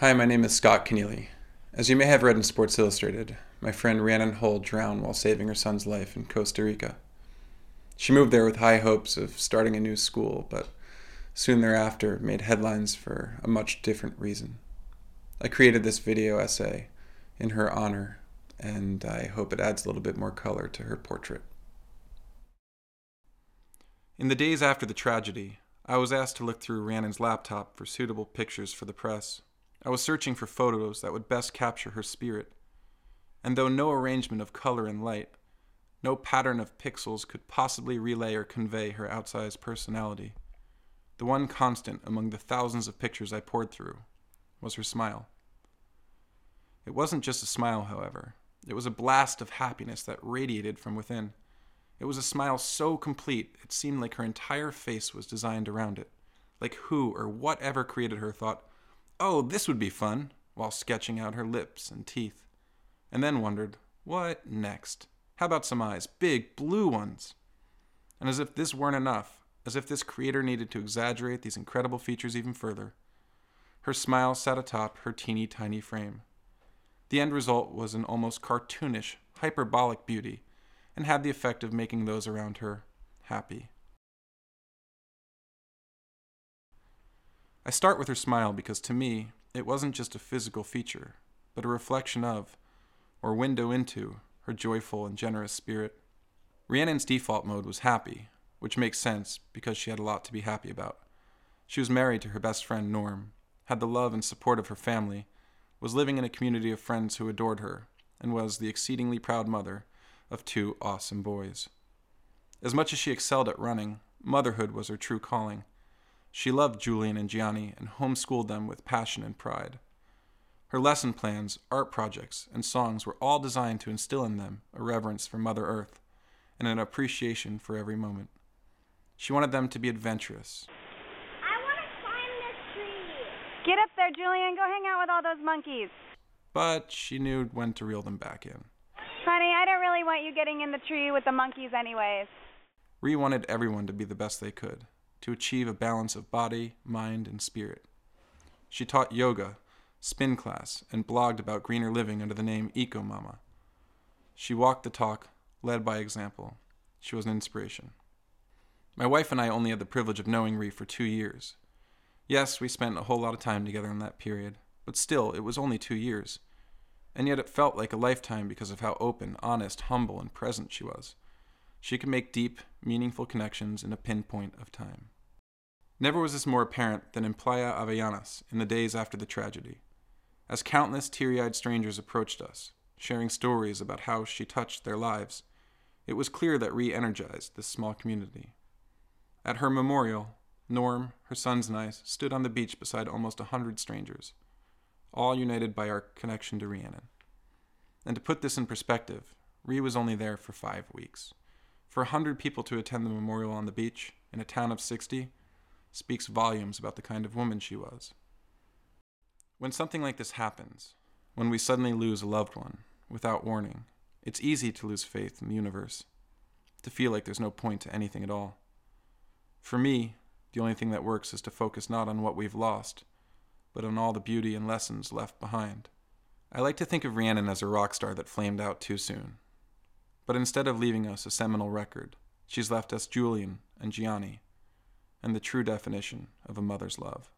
Hi, my name is Scott Keneally. As you may have read in Sports Illustrated, my friend Rhiannon Hull drowned while saving her son's life in Costa Rica. She moved there with high hopes of starting a new school, but soon thereafter made headlines for a much different reason. I created this video essay in her honor, and I hope it adds a little bit more color to her portrait. In the days after the tragedy, I was asked to look through Rhiannon's laptop for suitable pictures for the press. I was searching for photos that would best capture her spirit. And though no arrangement of color and light, no pattern of pixels could possibly relay or convey her outsized personality, the one constant among the thousands of pictures I poured through was her smile. It wasn't just a smile, however. It was a blast of happiness that radiated from within. It was a smile so complete it seemed like her entire face was designed around it, like who or whatever created her thought, "Oh, this would be fun," while sketching out her lips and teeth, and then wondered, what next? How about some eyes, big blue ones? And as if this weren't enough, as if this creator needed to exaggerate these incredible features even further, her smile sat atop her teeny tiny frame. The end result was an almost cartoonish, hyperbolic beauty, and had the effect of making those around her happy. I start with her smile because to me, it wasn't just a physical feature, but a reflection of, or window into, her joyful and generous spirit. Rhiannon's default mode was happy, which makes sense because she had a lot to be happy about. She was married to her best friend Norm, had the love and support of her family, was living in a community of friends who adored her, and was the exceedingly proud mother of two awesome boys. As much as she excelled at running, motherhood was her true calling. She loved Julian and Gianni and homeschooled them with passion and pride. Her lesson plans, art projects, and songs were all designed to instill in them a reverence for Mother Earth and an appreciation for every moment. She wanted them to be adventurous. I want to climb this tree. Get up there, Julian. Go hang out with all those monkeys. But she knew when to reel them back in. Honey, I don't really want you getting in the tree with the monkeys anyways. Rhi wanted everyone to be the best they could, to achieve a balance of body, mind, and spirit. She taught yoga, spin class, and blogged about greener living under the name Eco Mama. She walked the talk, led by example. She was an inspiration. My wife and I only had the privilege of knowing Rhi for 2 years. Yes, we spent a whole lot of time together in that period, but still, it was only 2 years. And yet it felt like a lifetime because of how open, honest, humble, and present she was. She could make deep, meaningful connections in a pinpoint of time. Never was this more apparent than in Playa Avellanas in the days after the tragedy. As countless teary-eyed strangers approached us, sharing stories about how she touched their lives, it was clear that Rhi energized this small community. At her memorial, Norm, her sons, and I stood on the beach beside almost 100 strangers, all united by our connection to Rhiannon. And to put this in perspective, Rhi was only there for 5 weeks. For 100 people to attend the memorial on the beach, in a town of 60, speaks volumes about the kind of woman she was. When something like this happens, when we suddenly lose a loved one, without warning, it's easy to lose faith in the universe, to feel like there's no point to anything at all. For me, the only thing that works is to focus not on what we've lost, but on all the beauty and lessons left behind. I like to think of Rhiannon as a rock star that flamed out too soon. But instead of leaving us a seminal record, she's left us Julian and Gianni, and the true definition of a mother's love.